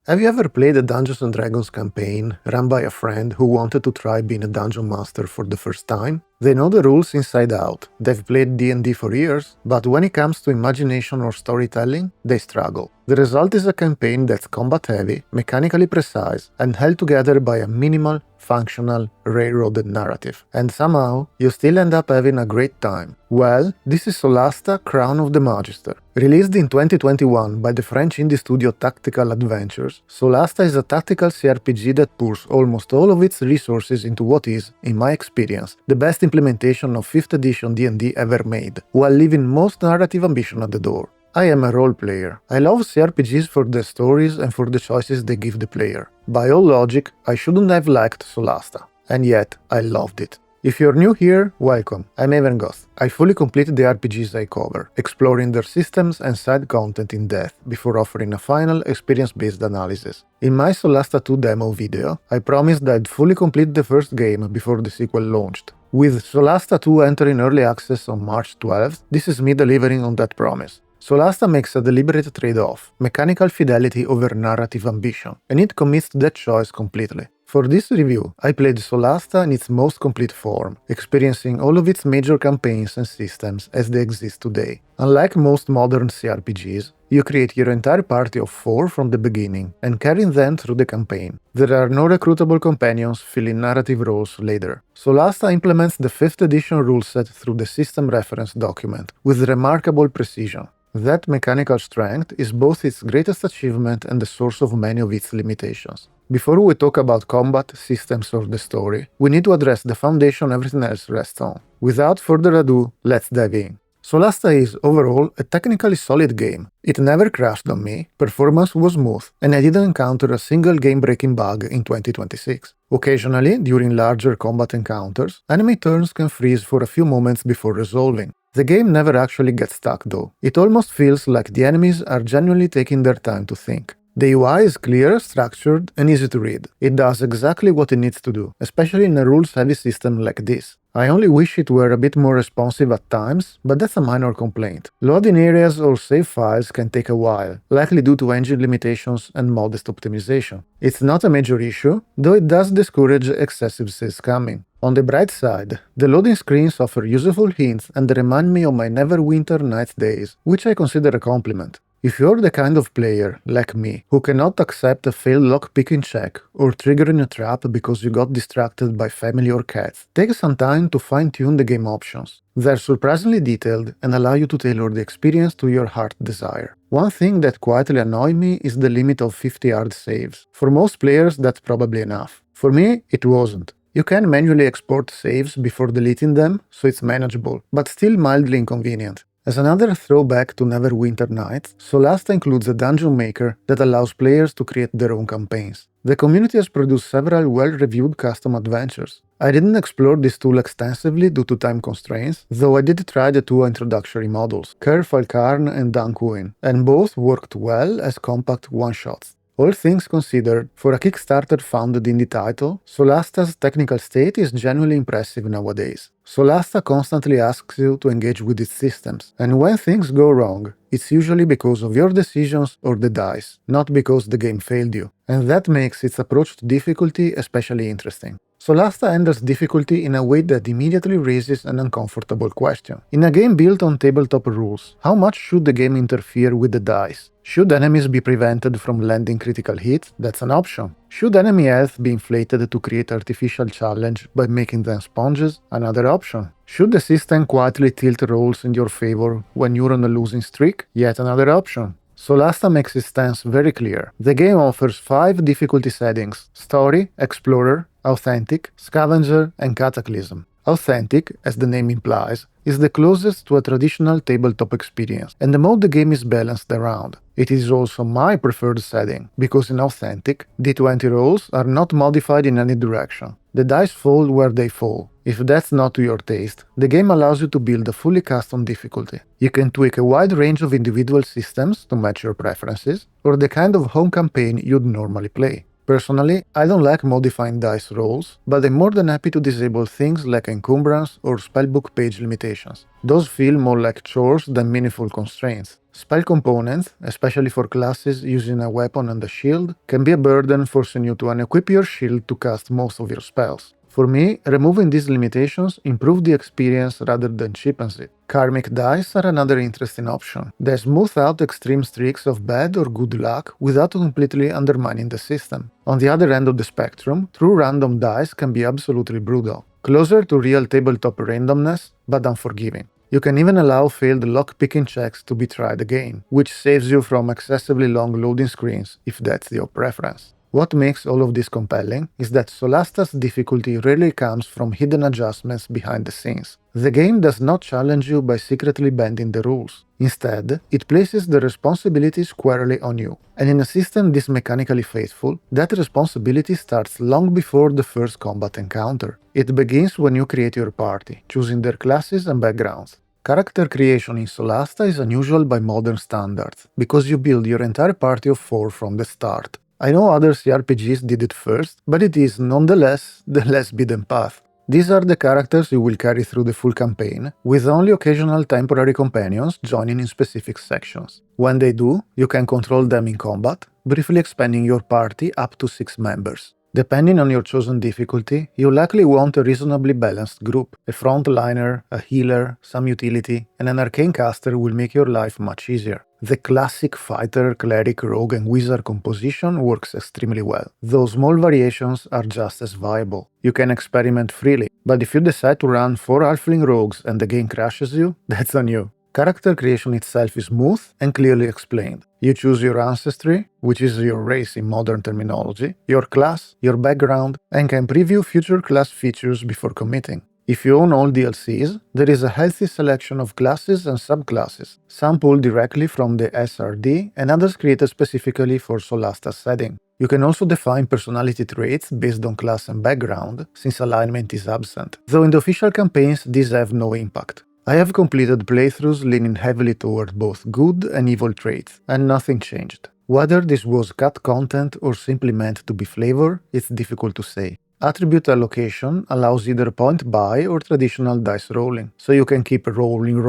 Have you ever played a Dungeons & Dragons campaign run by a friend who wanted to try being a dungeon master for the first time? They know the rules inside out, they've played D&D for years, but when it comes to imagination or storytelling, they struggle. The result is a campaign that's combat-heavy, mechanically precise, and held together by a minimal, functional, railroaded narrative. And somehow, you still end up having a great time. Well, this is Solasta, Crown of the Magister. Released in 2021 by the French indie studio Tactical Adventures, Solasta is a tactical CRPG that pours almost all of its resources into what is, in my experience, the best implementation of 5th edition D&D ever made, while leaving most narrative ambition at the door. I am a role player. I love CRPGs for their stories and for the choices they give the player. By all logic, I shouldn't have liked Solasta, and yet I loved it. If you're new here, welcome. I'm Evengoth. I fully completed the RPGs I cover, exploring their systems and side content in depth before offering a final experience-based analysis. In my Solasta 2 demo video, I promised that I'd fully complete the first game before the sequel launched. With Solasta 2 entering early access on March 12th, this is me delivering on that promise. Solasta makes a deliberate trade-off, mechanical fidelity over narrative ambition, and it commits to that choice completely. For this review, I played Solasta in its most complete form, experiencing all of its major campaigns and systems as they exist today. Unlike most modern CRPGs, you create your entire party of 4 from the beginning and carry them through the campaign. There are no recruitable companions filling narrative roles later. Solasta implements the 5th edition rule set through the system reference document with remarkable precision. That mechanical strength is both its greatest achievement and the source of many of its limitations. Before we talk about combat, systems or the story, we need to address the foundation everything else rests on. Without further ado, let's dive in. Solasta is, overall, a technically solid game. It never crashed on me, performance was smooth, and I didn't encounter a single game-breaking bug in 2026. Occasionally, during larger combat encounters, enemy turns can freeze for a few moments before resolving. The game never actually gets stuck though. It almost feels like the enemies are genuinely taking their time to think. The UI is clear, structured, and easy to read. It does exactly what it needs to do, especially in a rules-heavy system like this. I only wish it were a bit more responsive at times, but that's a minor complaint. Loading areas or save files can take a while, likely due to engine limitations and modest optimization. It's not a major issue, though it does discourage excessive save scamming. On the bright side, the loading screens offer useful hints and remind me of my Neverwinter Nights days, which I consider a compliment. If you're the kind of player, like me, who cannot accept a failed lock-picking check or triggering a trap because you got distracted by family or cats, take some time to fine-tune the game options. They're surprisingly detailed and allow you to tailor the experience to your heart's desire. One thing that quietly annoys me is the limit of 50 hard saves. For most players, that's probably enough. For me, it wasn't. You can manually export saves before deleting them, so it's manageable, but still mildly inconvenient. As another throwback to Neverwinter Nights, Solasta includes a dungeon maker that allows players to create their own campaigns. The community has produced several well-reviewed custom adventures. I didn't explore this tool extensively due to time constraints, though I did try the 2 introductory models, Ker Falkarn and Dankuin, and both worked well as compact one-shots. All things considered, for a Kickstarter-founded indie title, Solasta's technical state is genuinely impressive nowadays. Solasta constantly asks you to engage with its systems, and when things go wrong, it's usually because of your decisions or the dice, not because the game failed you, and that makes its approach to difficulty especially interesting. Solasta handles difficulty in a way that immediately raises an uncomfortable question. In a game built on tabletop rules, how much should the game interfere with the dice? Should enemies be prevented from landing critical hits? That's an option. Should enemy health be inflated to create artificial challenge by making them sponges? Another option. Should the system quietly tilt rolls in your favor when you're on a losing streak? Yet another option. Solasta makes its stance very clear. The game offers 5 difficulty settings: Story, Explorer, Authentic, Scavenger, and Cataclysm. Authentic, as the name implies, is the closest to a traditional tabletop experience, and the mode the game is balanced around. It is also my preferred setting, because in Authentic, D20 rolls are not modified in any direction. The dice fall where they fall. If that's not to your taste, the game allows you to build a fully custom difficulty. You can tweak a wide range of individual systems to match your preferences, or the kind of home campaign you'd normally play. Personally, I don't like modifying dice rolls, but I'm more than happy to disable things like encumbrance or spellbook page limitations. Those feel more like chores than meaningful constraints. Spell components, especially for classes using a weapon and a shield, can be a burden, forcing you to unequip your shield to cast most of your spells. For me, removing these limitations improves the experience rather than cheapens it. Karmic dice are another interesting option. They smooth out extreme streaks of bad or good luck without completely undermining the system. On the other end of the spectrum, true random dice can be absolutely brutal. Closer to real tabletop randomness, but unforgiving. You can even allow failed lock-picking checks to be tried again, which saves you from excessively long loading screens if that's your preference. What makes all of this compelling is that Solasta's difficulty rarely comes from hidden adjustments behind the scenes. The game does not challenge you by secretly bending the rules. Instead, it places the responsibility squarely on you. And in a system this mechanically faithful, that responsibility starts long before the first combat encounter. It begins when you create your party, choosing their classes and backgrounds. Character creation in Solasta is unusual by modern standards, because you build your entire party of 4 from the start. I know other CRPGs did it first, but it is nonetheless the less beaten path. These are the characters you will carry through the full campaign, with only occasional temporary companions joining in specific sections. When they do, you can control them in combat, briefly expanding your party up to 6 members. Depending on your chosen difficulty, you'll likely want a reasonably balanced group. A frontliner, a healer, some utility, and an arcane caster will make your life much easier. The classic fighter, cleric, rogue, and wizard composition works extremely well, though small variations are just as viable. You can experiment freely, but if you decide to run 4 halfling rogues and the game crashes you, that's on you. Character creation itself is smooth and clearly explained. You choose your ancestry, which is your race in modern terminology, your class, your background, and can preview future class features before committing. If you own all DLCs, there is a healthy selection of classes and subclasses, some pulled directly from the SRD and others created specifically for Solasta's setting. You can also define personality traits based on class and background, since alignment is absent, though in the official campaigns these have no impact. I have completed playthroughs leaning heavily toward both good and evil traits, and nothing changed. Whether this was cut content or simply meant to be flavor, it's difficult to say. Attribute allocation allows either point buy or traditional dice rolling, so you can keep rolling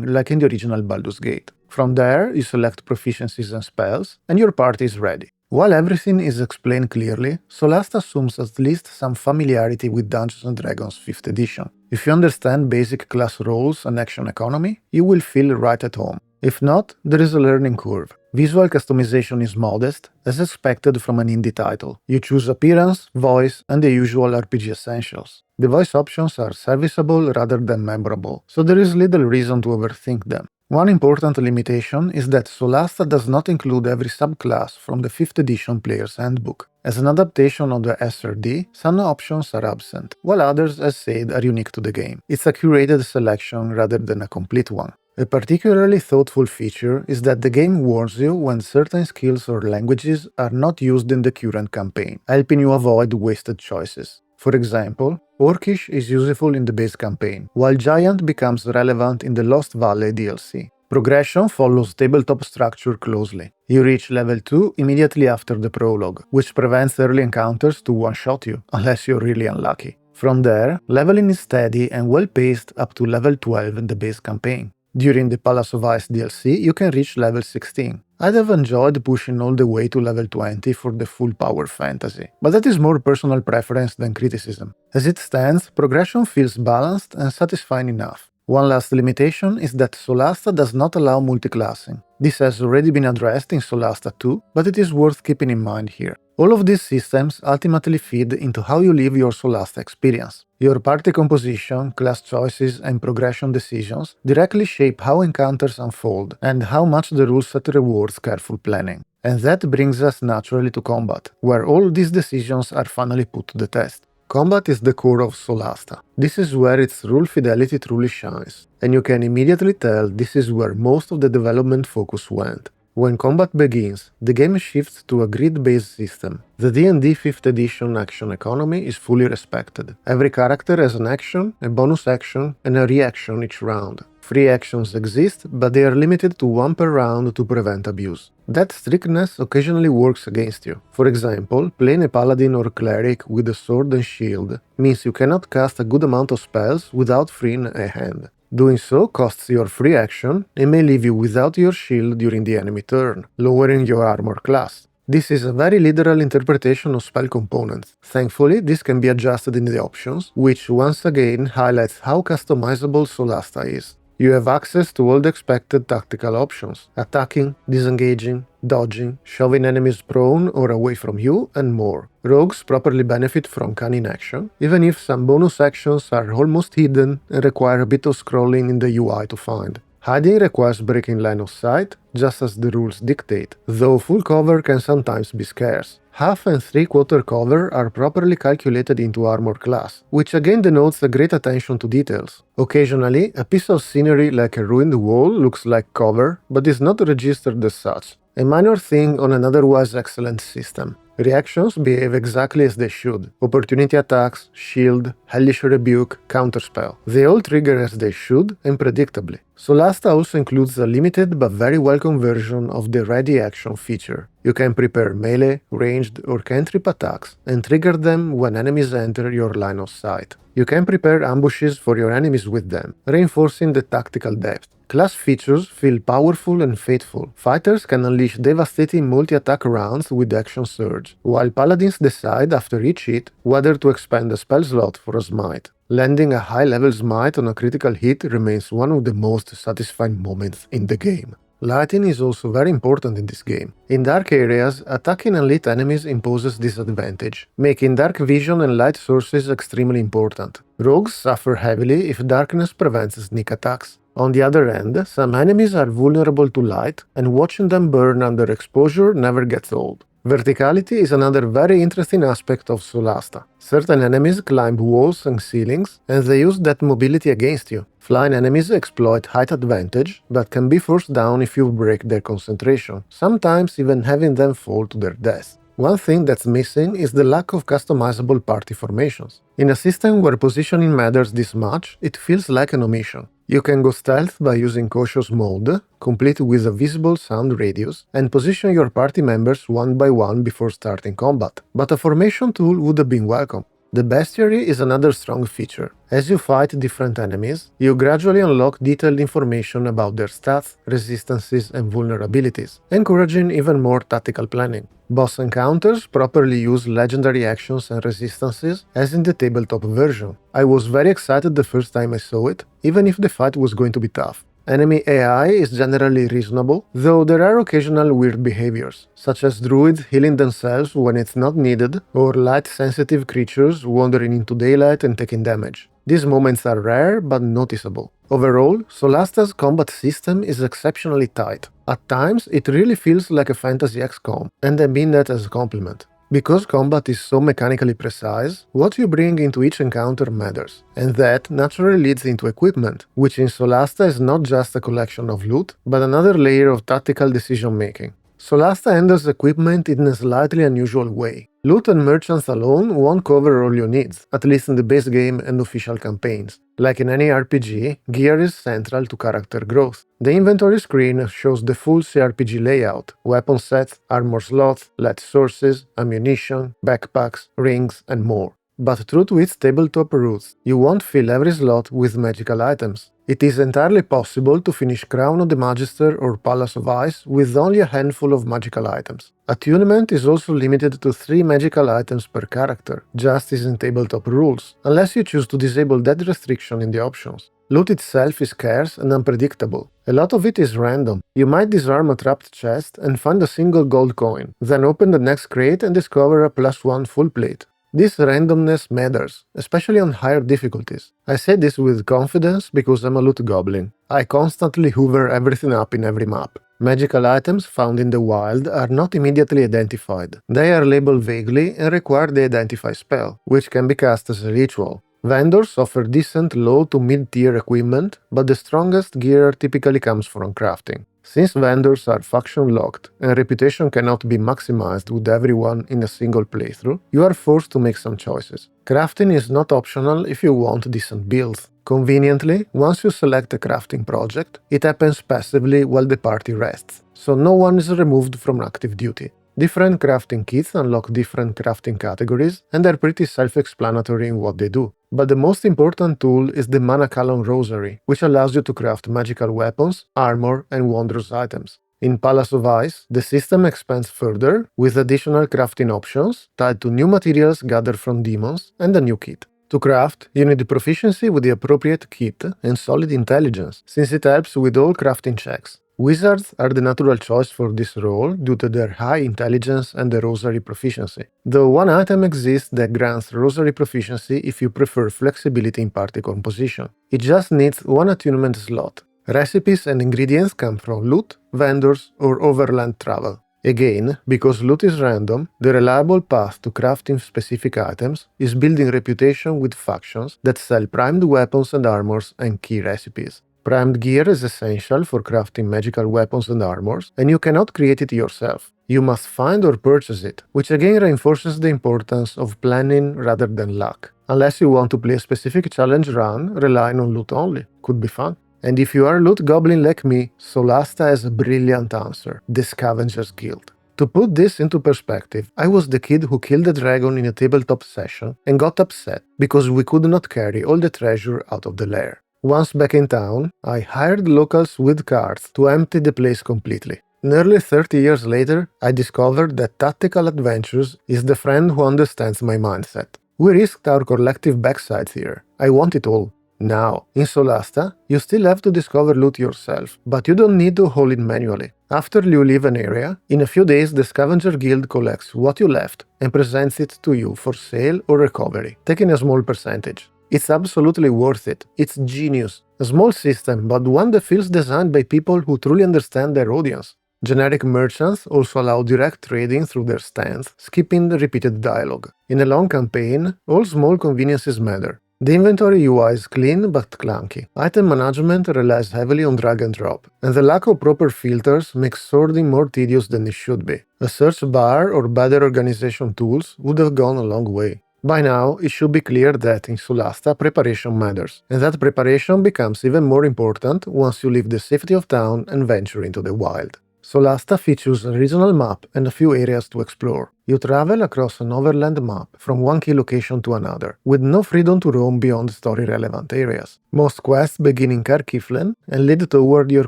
like in the original Baldur's Gate. From there, you select proficiencies and spells, and your party is ready. While everything is explained clearly, Solasta assumes at least some familiarity with Dungeons & Dragons 5th edition. If you understand basic class roles and action economy, you will feel right at home. If not, there is a learning curve. Visual customization is modest, as expected from an indie title. You choose appearance, voice, and the usual RPG essentials. The voice options are serviceable rather than memorable, so there is little reason to overthink them. One important limitation is that Solasta does not include every subclass from the 5th edition Player's Handbook. As an adaptation of the SRD, some options are absent, while others, as said, are unique to the game. It's a curated selection rather than a complete one. A particularly thoughtful feature is that the game warns you when certain skills or languages are not used in the current campaign, helping you avoid wasted choices. For example, Orcish is useful in the base campaign, while Giant becomes relevant in the Lost Valley DLC. Progression follows tabletop structure closely. You reach level 2 immediately after the prologue, which prevents early encounters to one-shot you, unless you're really unlucky. From there, leveling is steady and well-paced up to level 12 in the base campaign. During the Palace of Ice DLC, you can reach level 16. I'd have enjoyed pushing all the way to level 20 for the full power fantasy, but that is more personal preference than criticism. As it stands, progression feels balanced and satisfying enough. One last limitation is that Solasta does not allow multiclassing. This has already been addressed in Solasta 2, but it is worth keeping in mind here. All of these systems ultimately feed into how you live your Solasta experience. Your party composition, class choices, and progression decisions directly shape how encounters unfold and how much the rule set rewards careful planning. And that brings us naturally to combat, where all these decisions are finally put to the test. Combat is the core of Solasta. This is where its rule fidelity truly shines, and you can immediately tell this is where most of the development focus went. When combat begins, the game shifts to a grid-based system. The D&D 5th edition action economy is fully respected. Every character has an action, a bonus action, and a reaction each round. Free actions exist, but they are limited to one per round to prevent abuse. That strictness occasionally works against you. For example, playing a paladin or cleric with a sword and shield means you cannot cast a good amount of spells without freeing a hand. Doing so costs your free action and may leave you without your shield during the enemy turn, lowering your armor class. This is a very literal interpretation of spell components. Thankfully, this can be adjusted in the options, which once again highlights how customizable Solasta is. You have access to all the expected tactical options: attacking, disengaging, dodging, shoving enemies prone or away from you, and more. Rogues properly benefit from cunning action, even if some bonus actions are almost hidden and require a bit of scrolling in the UI to find. Hiding requires breaking line of sight, just as the rules dictate, though full cover can sometimes be scarce. Half and three-quarter cover are properly calculated into armor class, which again denotes a great attention to details. Occasionally, a piece of scenery like a ruined wall looks like cover, but is not registered as such, a minor thing on an otherwise excellent system. Reactions behave exactly as they should. Opportunity attacks, shield, hellish rebuke, counterspell. They all trigger as they should and predictably. Solasta also includes a limited but very welcome version of the ready action feature. You can prepare melee, ranged, or cantrip attacks and trigger them when enemies enter your line of sight. You can prepare ambushes for your enemies with them, reinforcing the tactical depth. Class features feel powerful and faithful. Fighters can unleash devastating multi-attack rounds with Action Surge, while paladins decide after each hit whether to expend a spell slot for a smite. Landing a high-level smite on a critical hit remains one of the most satisfying moments in the game. Lighting is also very important in this game. In dark areas, attacking elite enemies imposes disadvantage, making dark vision and light sources extremely important. Rogues suffer heavily if darkness prevents sneak attacks. On the other hand, some enemies are vulnerable to light, and watching them burn under exposure never gets old. Verticality is another very interesting aspect of Solasta. Certain enemies climb walls and ceilings, and they use that mobility against you. Flying enemies exploit height advantage, but can be forced down if you break their concentration, sometimes even having them fall to their death. One thing that's missing is the lack of customizable party formations. In a system where positioning matters this much, it feels like an omission. You can go stealth by using cautious mode, complete with a visible sound radius, and position your party members one by one before starting combat. But a formation tool would have been welcome. The bestiary is another strong feature. As you fight different enemies, you gradually unlock detailed information about their stats, resistances, and vulnerabilities, encouraging even more tactical planning. Boss encounters properly use legendary actions and resistances as in the tabletop version. I was very excited the first time I saw it, even if the fight was going to be tough. Enemy AI is generally reasonable, though there are occasional weird behaviors, such as druids healing themselves when it's not needed, or light-sensitive creatures wandering into daylight and taking damage. These moments are rare but noticeable. Overall, Solasta's combat system is exceptionally tight. At times, it really feels like a fantasy XCOM, and I mean that as a compliment. Because combat is so mechanically precise, what you bring into each encounter matters, and that naturally leads into equipment, which in Solasta is not just a collection of loot, but another layer of tactical decision-making. Solasta handles equipment in a slightly unusual way. Loot and merchants alone won't cover all your needs, at least in the base game and official campaigns. Like in any RPG, gear is central to character growth. The inventory screen shows the full CRPG layout: weapon sets, armor slots, light sources, ammunition, backpacks, rings, and more. But true to its tabletop roots, you won't fill every slot with magical items. It is entirely possible to finish Crown of the Magister or Palace of Ice with only a handful of magical items. Attunement is also limited to 3 magical items per character, just as in tabletop rules, unless you choose to disable that restriction in the options. Loot itself is scarce and unpredictable. A lot of it is random. You might disarm a trapped chest and find a single gold coin, then open the next crate and discover a +1 full plate. This randomness matters, especially on higher difficulties. I say this with confidence because I'm a loot goblin. I constantly hoover everything up in every map. Magical items found in the wild are not immediately identified. They are labeled vaguely and require the Identify spell, which can be cast as a ritual. Vendors offer decent low to mid-tier equipment, but the strongest gear typically comes from crafting. Since vendors are faction-locked and reputation cannot be maximized with everyone in a single playthrough, you are forced to make some choices. Crafting is not optional if you want decent builds. Conveniently, once you select a crafting project, it happens passively while the party rests, so no one is removed from active duty. Different crafting kits unlock different crafting categories, and they're pretty self-explanatory in what they do. But the most important tool is the Mana Kalon Rosary, which allows you to craft magical weapons, armor, and wondrous items. In Palace of Ice, the system expands further, with additional crafting options tied to new materials gathered from demons and a new kit. To craft, you need proficiency with the appropriate kit and solid intelligence, since it helps with all crafting checks. Wizards are the natural choice for this role due to their high intelligence and the rosary proficiency, though one item exists that grants rosary proficiency if you prefer flexibility in party composition. It just needs one attunement slot. Recipes and ingredients come from loot, vendors, or overland travel. Again, because loot is random, the reliable path to crafting specific items is building reputation with factions that sell primed weapons and armors and key recipes. Primed gear is essential for crafting magical weapons and armors, and you cannot create it yourself. You must find or purchase it, which again reinforces the importance of planning rather than luck. Unless you want to play a specific challenge run relying on loot only. Could be fun. And if you are a loot goblin like me, Solasta has a brilliant answer: the Scavengers Guild. To put this into perspective, I was the kid who killed a dragon in a tabletop session and got upset because we could not carry all the treasure out of the lair. Once back in town, I hired locals with carts to empty the place completely. Nearly 30 years later, I discovered that Tactical Adventures is the friend who understands my mindset. We risked our collective backsides here. I want it all. Now, in Solasta, you still have to discover loot yourself, but you don't need to haul it manually. After you leave an area, in a few days the Scavenger Guild collects what you left and presents it to you for sale or recovery, taking a small percentage. It's absolutely worth it. It's genius. A small system, but one that feels designed by people who truly understand their audience. Generic merchants also allow direct trading through their stands, skipping the repeated dialogue. In a long campaign, all small conveniences matter. The inventory UI is clean but clunky. Item management relies heavily on drag and drop, and the lack of proper filters makes sorting more tedious than it should be. A search bar or better organization tools would have gone a long way. By now, it should be clear that in Solasta preparation matters, and that preparation becomes even more important once you leave the safety of town and venture into the wild. Solasta features a regional map and a few areas to explore. You travel across an overland map from one key location to another, with no freedom to roam beyond story-relevant areas. Most quests begin in Kiflen and lead toward your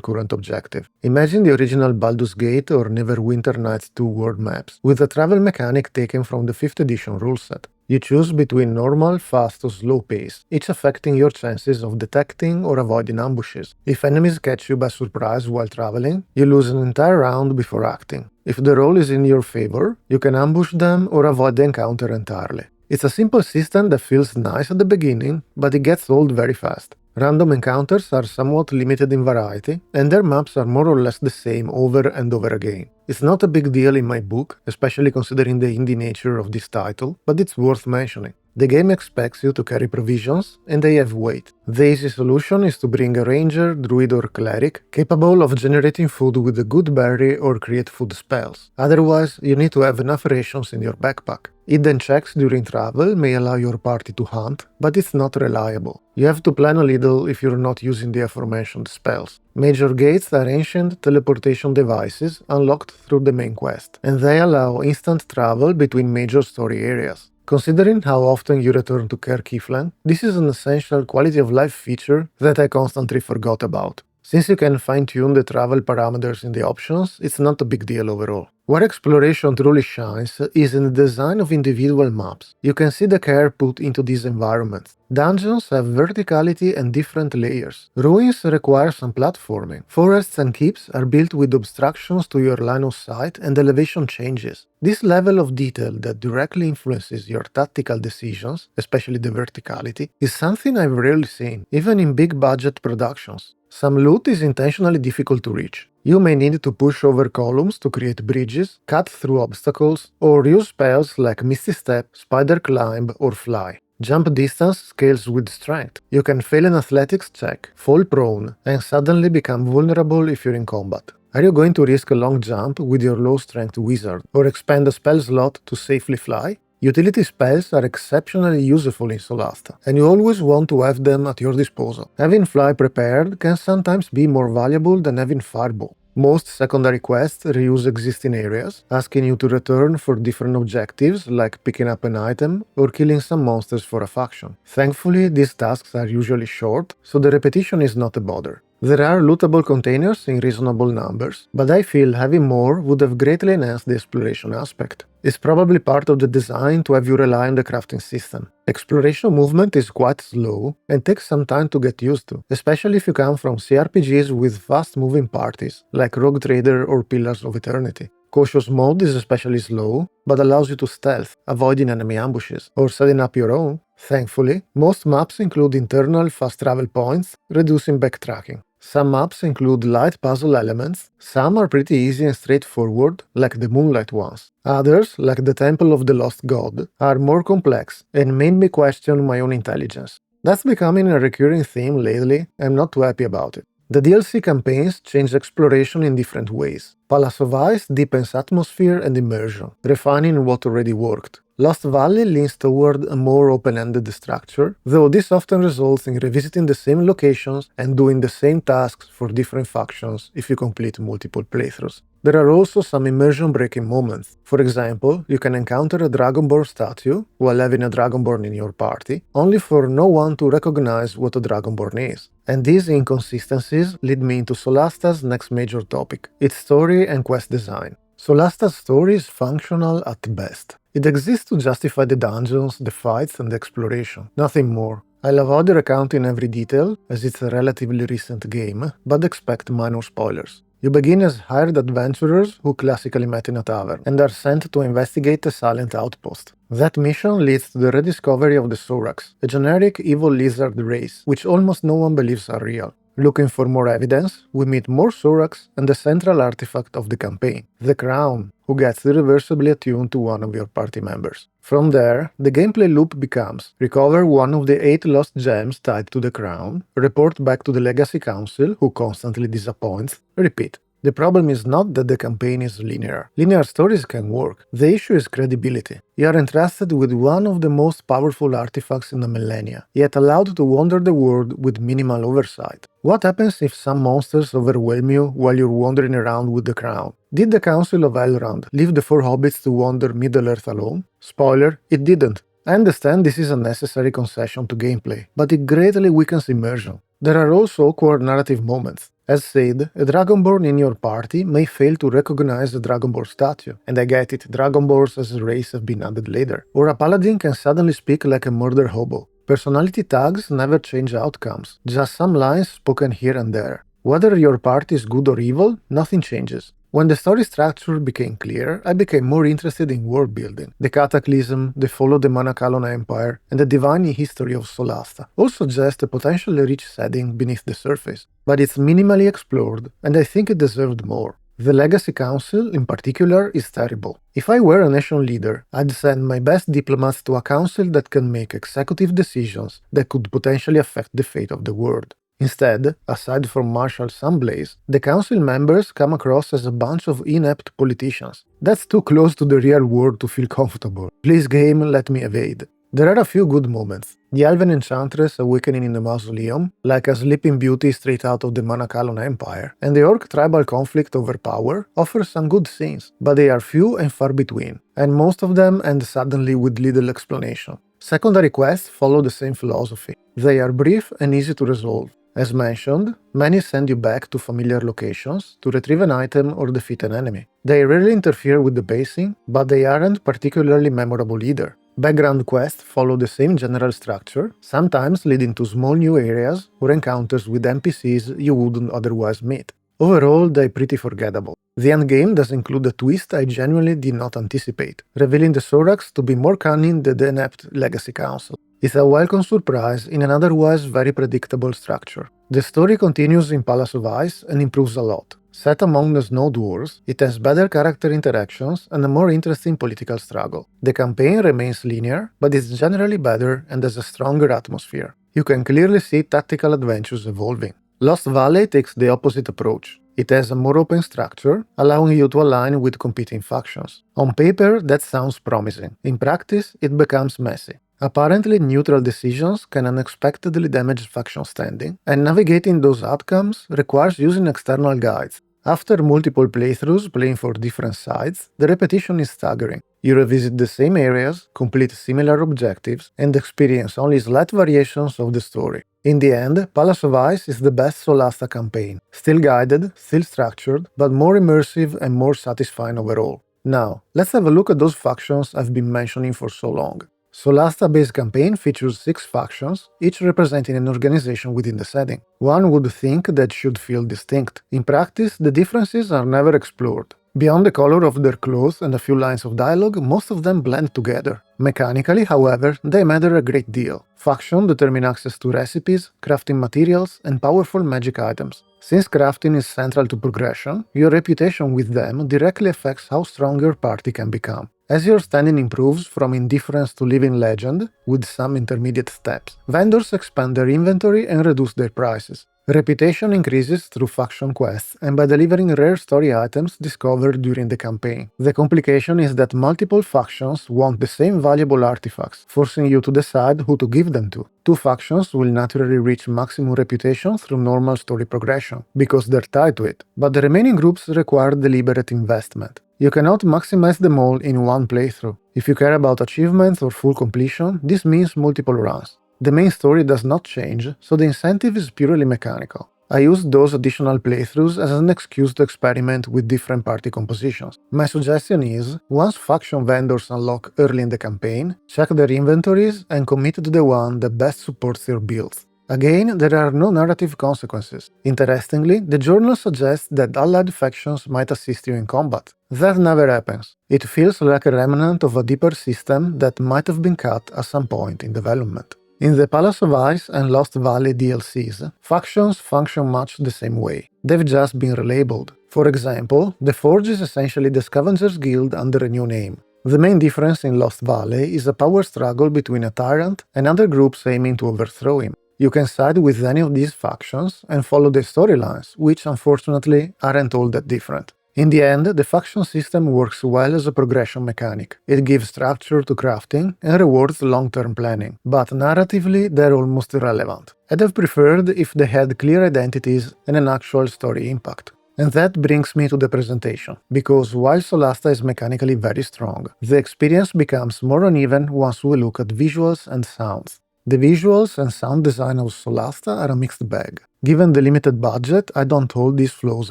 current objective. Imagine the original Baldur's Gate or Neverwinter Nights 2 world maps, with a travel mechanic taken from the 5th edition rule set. You choose between normal, fast or slow pace, each affecting your chances of detecting or avoiding ambushes. If enemies catch you by surprise while traveling, you lose an entire round before acting. If the roll is in your favor, you can ambush them or avoid the encounter entirely. It's a simple system that feels nice at the beginning, but it gets old very fast. Random encounters are somewhat limited in variety, and their maps are more or less the same over and over again. It's not a big deal in my book, especially considering the indie nature of this title, but it's worth mentioning. The game expects you to carry provisions, and they have weight. The easy solution is to bring a ranger, druid or cleric capable of generating food with a good berry or create food spells. Otherwise, you need to have enough rations in your backpack. Hidden checks during travel may allow your party to hunt, but it's not reliable. You have to plan a little if you're not using the aforementioned spells. Major gates are ancient teleportation devices unlocked through the main quest, and they allow instant travel between major story areas. Considering how often you return to Kiflen, this is an essential quality of life feature that I constantly forgot about. Since you can fine-tune the travel parameters in the options, it's not a big deal overall. Where exploration truly shines is in the design of individual maps. You can see the care put into these environments. Dungeons have verticality and different layers. Ruins require some platforming. Forests and keeps are built with obstructions to your line of sight and elevation changes. This level of detail that directly influences your tactical decisions, especially the verticality, is something I've rarely seen, even in big-budget productions. Some loot is intentionally difficult to reach. You may need to push over columns to create bridges, cut through obstacles, or use spells like Misty Step, Spider Climb, or Fly. Jump distance scales with strength. You can fail an athletics check, fall prone, and suddenly become vulnerable if you're in combat. Are you going to risk a long jump with your low-strength wizard, or expand a spell slot to safely fly? Utility spells are exceptionally useful in Solasta, and you always want to have them at your disposal. Having fly prepared can sometimes be more valuable than having fireball. Most secondary quests reuse existing areas, asking you to return for different objectives like picking up an item or killing some monsters for a faction. Thankfully, these tasks are usually short, so the repetition is not a bother. There are lootable containers in reasonable numbers, but I feel having more would have greatly enhanced the exploration aspect. It's probably part of the design to have you rely on the crafting system. Exploration movement is quite slow and takes some time to get used to, especially if you come from CRPGs with fast-moving parties, like Rogue Trader or Pillars of Eternity. Cautious mode is especially slow, but allows you to stealth, avoiding enemy ambushes, or setting up your own. Thankfully, most maps include internal fast travel points, reducing backtracking. Some maps include light puzzle elements, some are pretty easy and straightforward, like the Moonlight ones. Others, like the Temple of the Lost God, are more complex and made me question my own intelligence. That's becoming a recurring theme lately, I'm not too happy about it. The DLC campaigns change exploration in different ways. Palace of Ice deepens atmosphere and immersion, refining what already worked. Lost Valley leans toward a more open-ended structure, though this often results in revisiting the same locations and doing the same tasks for different factions if you complete multiple playthroughs. There are also some immersion-breaking moments. For example, you can encounter a dragonborn statue while having a dragonborn in your party, only for no one to recognize what a dragonborn is. And these inconsistencies lead me into Solasta's next major topic, its story and quest design. Solasta's story is functional at best. It exists to justify the dungeons, the fights, and the exploration. Nothing more. I'll avoid recounting every detail, as it's a relatively recent game, but expect minor spoilers. You begin as hired adventurers who classically met in a tavern, and are sent to investigate a silent outpost. That mission leads to the rediscovery of the Sorax, a generic evil lizard race, which almost no one believes are real. Looking for more evidence, we meet more Sorax and the central artifact of the campaign, the crown, who gets irreversibly attuned to one of your party members. From there, the gameplay loop becomes recover one of the 8 lost gems tied to the crown, report back to the Legacy Council, who constantly disappoints, repeat. The problem is not that the campaign is linear. Linear stories can work. The issue is credibility. You are entrusted with one of the most powerful artifacts in the millennia, yet allowed to wander the world with minimal oversight. What happens if some monsters overwhelm you while you're wandering around with the crown? Did the Council of Elrond leave the 4 hobbits to wander Middle-earth alone? Spoiler, it didn't. I understand this is a necessary concession to gameplay, but it greatly weakens immersion. There are also awkward narrative moments. As said, a Dragonborn in your party may fail to recognize a Dragonborn statue, and I get it, Dragonborns as a race have been added later. Or a paladin can suddenly speak like a murder hobo. Personality tags never change outcomes, just some lines spoken here and there. Whether your party is good or evil, nothing changes. When the story structure became clear, I became more interested in world building. The Cataclysm, the fall of the Manacalon Empire, and the divine history of Solasta all suggest a potentially rich setting beneath the surface, but it's minimally explored, and I think it deserved more. The Legacy Council, in particular, is terrible. If I were a nation leader, I'd send my best diplomats to a council that can make executive decisions that could potentially affect the fate of the world. Instead, aside from martial samblaze, the council members come across as a bunch of inept politicians. That's too close to the real world to feel comfortable. Please game, let me evade. There are a few good moments. The Elven Enchantress awakening in the mausoleum, like a sleeping beauty straight out of the Manacalon Empire, and the Orc tribal conflict over power offers some good scenes, but they are few and far between, and most of them end suddenly with little explanation. Secondary quests follow the same philosophy. They are brief and easy to resolve. As mentioned, many send you back to familiar locations to retrieve an item or defeat an enemy. They rarely interfere with the pacing, but they aren't particularly memorable either. Background quests follow the same general structure, sometimes leading to small new areas or encounters with NPCs you wouldn't otherwise meet. Overall, they're pretty forgettable. The endgame does include a twist I genuinely did not anticipate, revealing the Sorax to be more cunning than the inept Legacy Council. It's a welcome surprise in an otherwise very predictable structure. The story continues in Palace of Ice and improves a lot. Set among the Snow Dwarves, it has better character interactions and a more interesting political struggle. The campaign remains linear, but it's generally better and has a stronger atmosphere. You can clearly see tactical adventures evolving. Lost Valley takes the opposite approach. It has a more open structure, allowing you to align with competing factions. On paper, that sounds promising. In practice, it becomes messy. Apparently neutral decisions can unexpectedly damage faction standing, and navigating those outcomes requires using external guides. After multiple playthroughs playing for different sides, the repetition is staggering. You revisit the same areas, complete similar objectives, and experience only slight variations of the story. In the end, Palace of Ice is the best Solasta campaign. Still guided, still structured, but more immersive and more satisfying overall. Now, let's have a look at those factions I've been mentioning for so long. Solasta-based campaign features 6 factions, each representing an organization within the setting. One would think that should feel distinct. In practice, the differences are never explored. Beyond the color of their clothes and a few lines of dialogue, most of them blend together. Mechanically, however, they matter a great deal. Factions determine access to recipes, crafting materials, and powerful magic items. Since crafting is central to progression, your reputation with them directly affects how strong your party can become. As your standing improves from indifference to living legend, with some intermediate steps, vendors expand their inventory and reduce their prices. Reputation increases through faction quests and by delivering rare story items discovered during the campaign. The complication is that multiple factions want the same valuable artifacts, forcing you to decide who to give them to. 2 factions will naturally reach maximum reputation through normal story progression, because they're tied to it, but the remaining groups require deliberate investment. You cannot maximize them all in one playthrough. If you care about achievements or full completion, this means multiple runs. The main story does not change, so the incentive is purely mechanical. I used those additional playthroughs as an excuse to experiment with different party compositions. My suggestion is, once faction vendors unlock early in the campaign, check their inventories and commit to the one that best supports your builds. Again, there are no narrative consequences. Interestingly, the journal suggests that allied factions might assist you in combat. That never happens. It feels like a remnant of a deeper system that might have been cut at some point in development. In the Palace of Ice and Lost Valley DLCs, factions function much the same way. They've just been relabeled. For example, the Forge is essentially the Scavengers Guild under a new name. The main difference in Lost Valley is a power struggle between a tyrant and other groups aiming to overthrow him. You can side with any of these factions and follow their storylines, which unfortunately aren't all that different. In the end, the faction system works well as a progression mechanic. It gives structure to crafting and rewards long-term planning, but narratively they're almost irrelevant. I'd have preferred if they had clear identities and an actual story impact. And that brings me to the presentation, because while Solasta is mechanically very strong, the experience becomes more uneven once we look at visuals and sounds. The visuals and sound design of Solasta are a mixed bag. Given the limited budget, I don't hold these flaws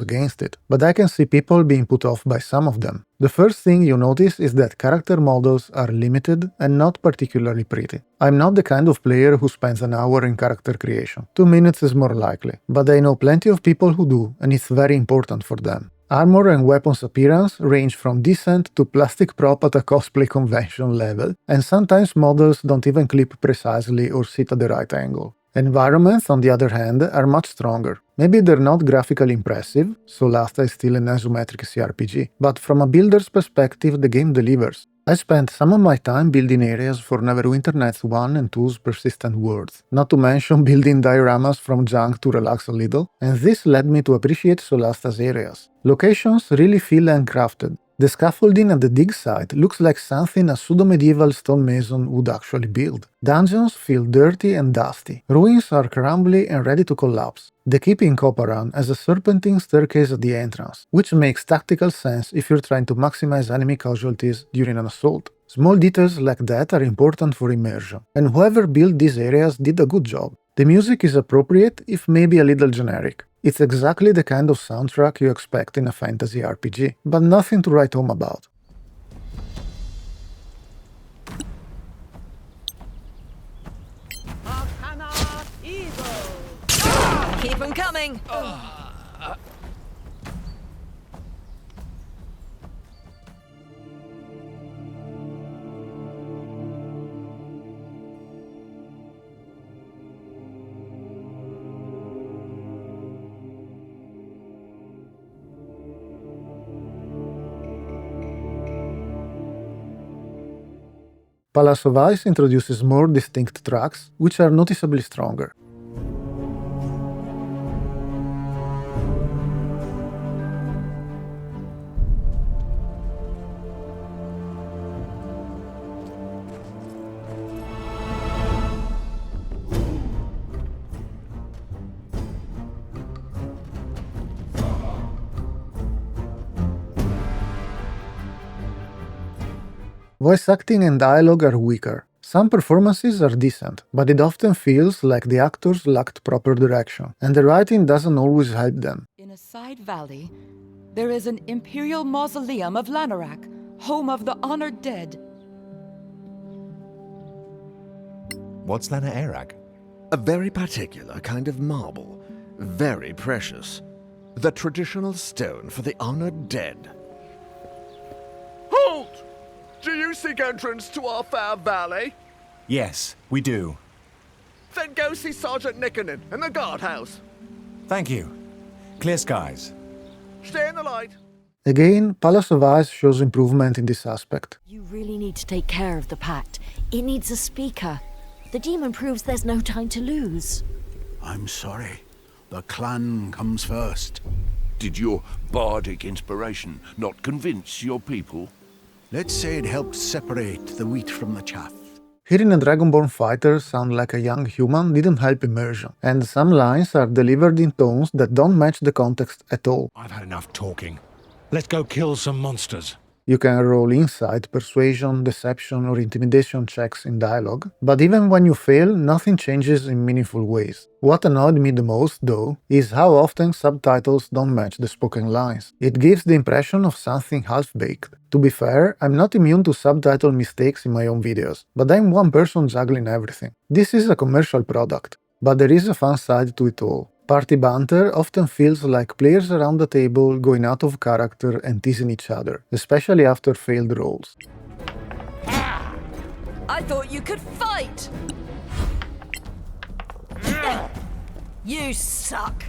against it, but I can see people being put off by some of them. The first thing you notice is that character models are limited and not particularly pretty. I'm not the kind of player who spends an hour in character creation. 2 minutes is more likely, but I know plenty of people who do, and it's very important for them. Armor and weapons appearance range from decent to plastic prop at a cosplay convention level, and sometimes models don't even clip precisely or sit at the right angle. Environments, on the other hand, are much stronger. Maybe they're not graphically impressive, Solasta is still an isometric CRPG, but from a builder's perspective the game delivers. I spent some of my time building areas for Neverwinter Nights 1 and 2's persistent worlds, not to mention building dioramas from junk to relax a little, and this led me to appreciate Solasta's areas. Locations really feel handcrafted. The scaffolding at the dig site looks like something a pseudo-medieval stonemason would actually build. Dungeons feel dirty and dusty. Ruins are crumbly and ready to collapse. The keep in Koparan has a serpentine staircase at the entrance, which makes tactical sense if you're trying to maximize enemy casualties during an assault. Small details like that are important for immersion, and whoever built these areas did a good job. The music is appropriate, if maybe a little generic. It's exactly the kind of soundtrack you expect in a fantasy RPG, but nothing to write home about. Keep them coming! Palace of Ice introduces more distinct tracks, which are noticeably stronger. Voice acting and dialogue are weaker. Some performances are decent, but it often feels like the actors lacked proper direction, and the writing doesn't always help them. In a side valley, there is an imperial mausoleum of Lanarak, home of the honored dead. What's Lanarak? A very particular kind of marble, very precious. The traditional stone for the honored dead. Halt! Do you seek entrance to our fair valley? Yes, we do. Then go see Sergeant Nickernin in the guardhouse. Thank you. Clear skies. Stay in the light. Again, Palace of Ice shows improvement in this aspect. You really need to take care of the pact. It needs a speaker. The demon proves there's no time to lose. I'm sorry. The clan comes first. Did your bardic inspiration not convince your people? Let's say it helped separate the wheat from the chaff. Hearing a dragonborn fighter sound like a young human didn't help immersion, and some lines are delivered in tones that don't match the context at all. I've had enough talking. Let's go kill some monsters. You can roll insight, persuasion, deception, or intimidation checks in dialogue, but even when you fail, nothing changes in meaningful ways. What annoyed me the most, though, is how often subtitles don't match the spoken lines. It gives the impression of something half-baked. To be fair, I'm not immune to subtitle mistakes in my own videos, but I'm one person juggling everything. This is a commercial product, but there is a fun side to it all. Party banter often feels like players around the table going out of character and teasing each other, especially after failed rolls. I thought you could fight! You suck!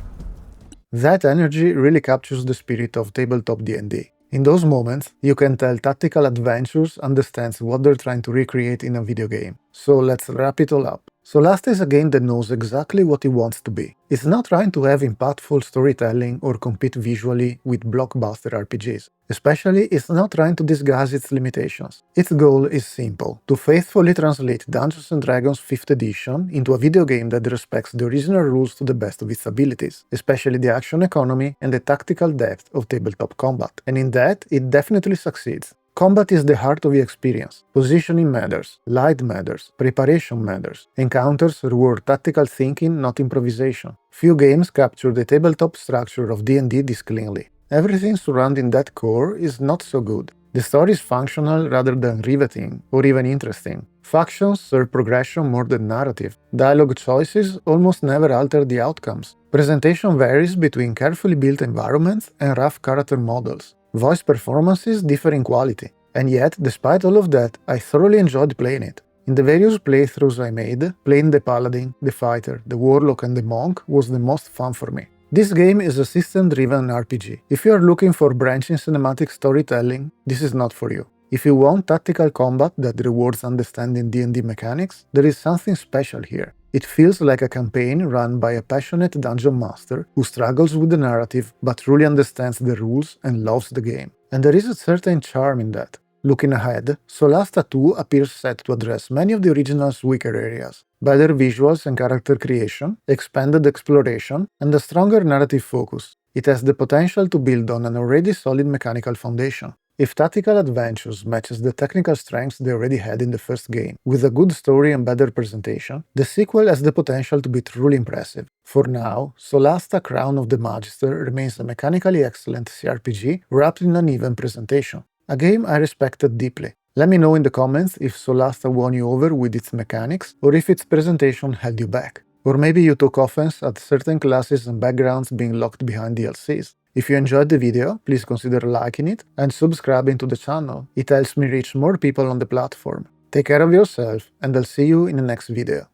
That energy really captures the spirit of tabletop D&D. In those moments, you can tell Tactical Adventures understands what they're trying to recreate in a video game. So let's wrap it all up. Solasta is a game that knows exactly what it wants to be. It's not trying to have impactful storytelling or compete visually with blockbuster RPGs. Especially, it's not trying to disguise its limitations. Its goal is simple: to faithfully translate Dungeons & Dragons 5th edition into a video game that respects the original rules to the best of its abilities, especially the action economy and the tactical depth of tabletop combat. And in that, it definitely succeeds. Combat is the heart of the experience. Positioning matters, light matters, preparation matters. Encounters reward tactical thinking, not improvisation. Few games capture the tabletop structure of D&D this cleanly. Everything surrounding that core is not so good. The story is functional rather than riveting, or even interesting. Factions serve progression more than narrative. Dialogue choices almost never alter the outcomes. Presentation varies between carefully built environments and rough character models. Voice performances differ in quality, and yet, despite all of that, I thoroughly enjoyed playing it. In the various playthroughs I made, playing the paladin, the fighter, the warlock and the monk was the most fun for me. This game is a system-driven RPG. If you are looking for branching cinematic storytelling, this is not for you. If you want tactical combat that rewards understanding D&D mechanics, there is something special here. It feels like a campaign run by a passionate dungeon master who struggles with the narrative but truly understands the rules and loves the game. And there is a certain charm in that. Looking ahead, Solasta 2 appears set to address many of the original's weaker areas. Better visuals and character creation, expanded exploration, and a stronger narrative focus. It has the potential to build on an already solid mechanical foundation. If Tactical Adventures matches the technical strengths they already had in the first game, with a good story and better presentation, the sequel has the potential to be truly impressive. For now, Solasta Crown of the Magister remains a mechanically excellent CRPG wrapped in an even presentation. A game I respected deeply. Let me know in the comments if Solasta won you over with its mechanics, or if its presentation held you back. Or maybe you took offense at certain classes and backgrounds being locked behind DLCs. If you enjoyed the video, please consider liking it and subscribing to the channel. It helps me reach more people on the platform. Take care of yourself, and I'll see you in the next video.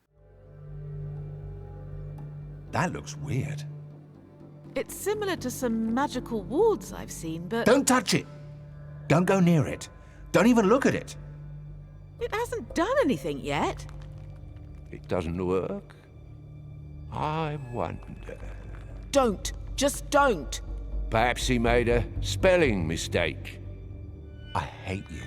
That looks weird. It's similar to some magical wards I've seen, but Don't touch it! Don't go near it. Don't even look at it. it hasn't done anything yet. It doesn't work? I wonder. Don't. Just don't. Perhaps he made a spelling mistake. I hate you.